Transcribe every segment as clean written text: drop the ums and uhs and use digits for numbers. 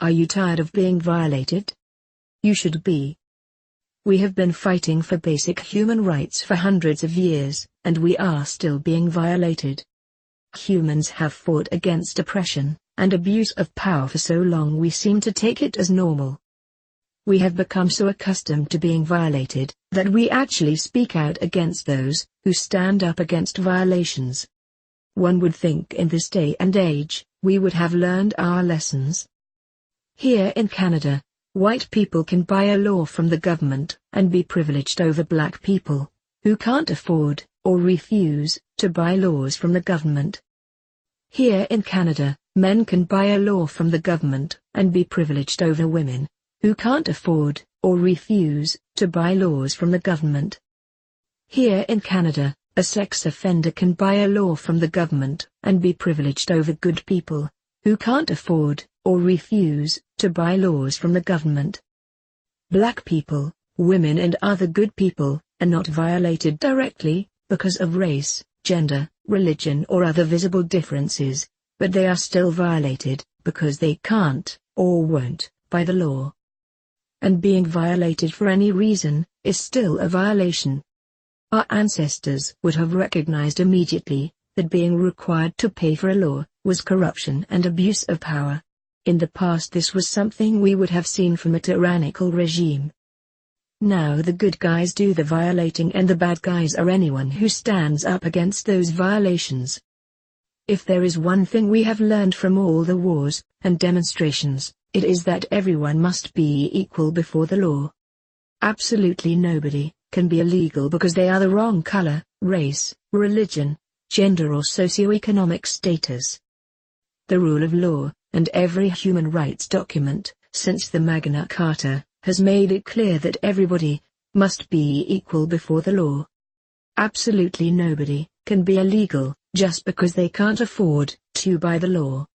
Are you tired of being violated? You should be. We have been fighting for basic human rights for hundreds of years, and we are still being violated. Humans have fought against oppression and abuse of power for so long we seem to take it as normal. We have become so accustomed to being violated, that we actually speak out against those who stand up against violations. One would think in this day and age, we would have learned our lessons. Here in Canada, white people can buy a law from the government and be privileged over black people, who can't afford or refuse to buy laws from the government. Here in Canada, men can buy a law from the government and be privileged over women, who can't afford or refuse to buy laws from the government. Here in Canada, a sex offender can buy a law from the government and be privileged over good people, who can't afford or refuse to buy laws from the government. Black people, women and other good people are not violated directly because of race, gender, religion or other visible differences, but they are still violated because they can't or won't buy the law. And being violated for any reason is still a violation. Our ancestors would have recognized immediately that being required to pay for a law was corruption and abuse of power. In the past this was something we would have seen from a tyrannical regime. Now the good guys do the violating and the bad guys are anyone who stands up against those violations. If there is one thing we have learned from all the wars and demonstrations, it is that everyone must be equal before the law. Absolutely nobody can be illegal because they are the wrong color, race, religion, gender or socioeconomic status. The rule of law, and every human rights document, since the Magna Carta, has made it clear that everybody must be equal before the law. Absolutely nobody can be illegal just because they can't afford to buy the law.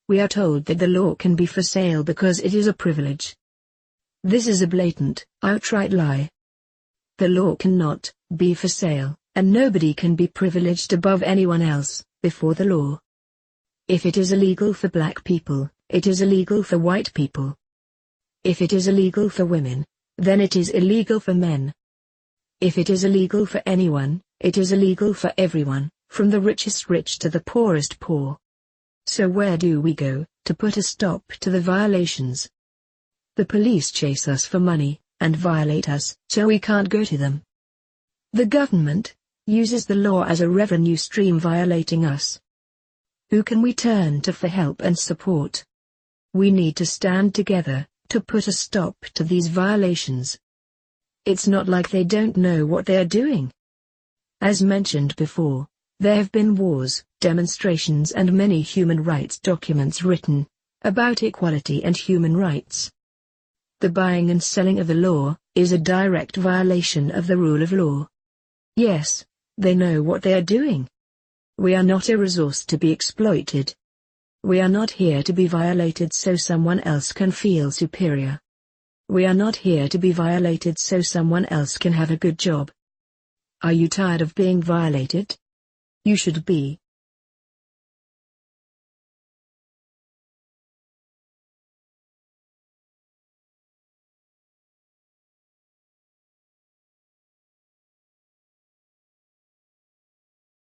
We are told that the law can be for sale because it is a privilege. This is a blatant, outright lie. The law cannot be for sale, and nobody can be privileged above anyone else before the law. If it is illegal for black people, it is illegal for white people. If it is illegal for women, then it is illegal for men. If it is illegal for anyone, it is illegal for everyone, from the richest rich to the poorest poor. So where do we go to put a stop to the violations? The police chase us for money, and violate us, so we can't go to them. The government uses the law as a revenue stream violating us. Who can we turn to for help and support? We need to stand together to put a stop to these violations. It's not like they don't know what they are doing. As mentioned before, there have been wars, demonstrations and many human rights documents written about equality and human rights. The buying and selling of the law is a direct violation of the rule of law. Yes, they know what they are doing. We are not a resource to be exploited. We are not here to be violated so someone else can feel superior. We are not here to be violated so someone else can have a good job. Are you tired of being violated? You should be.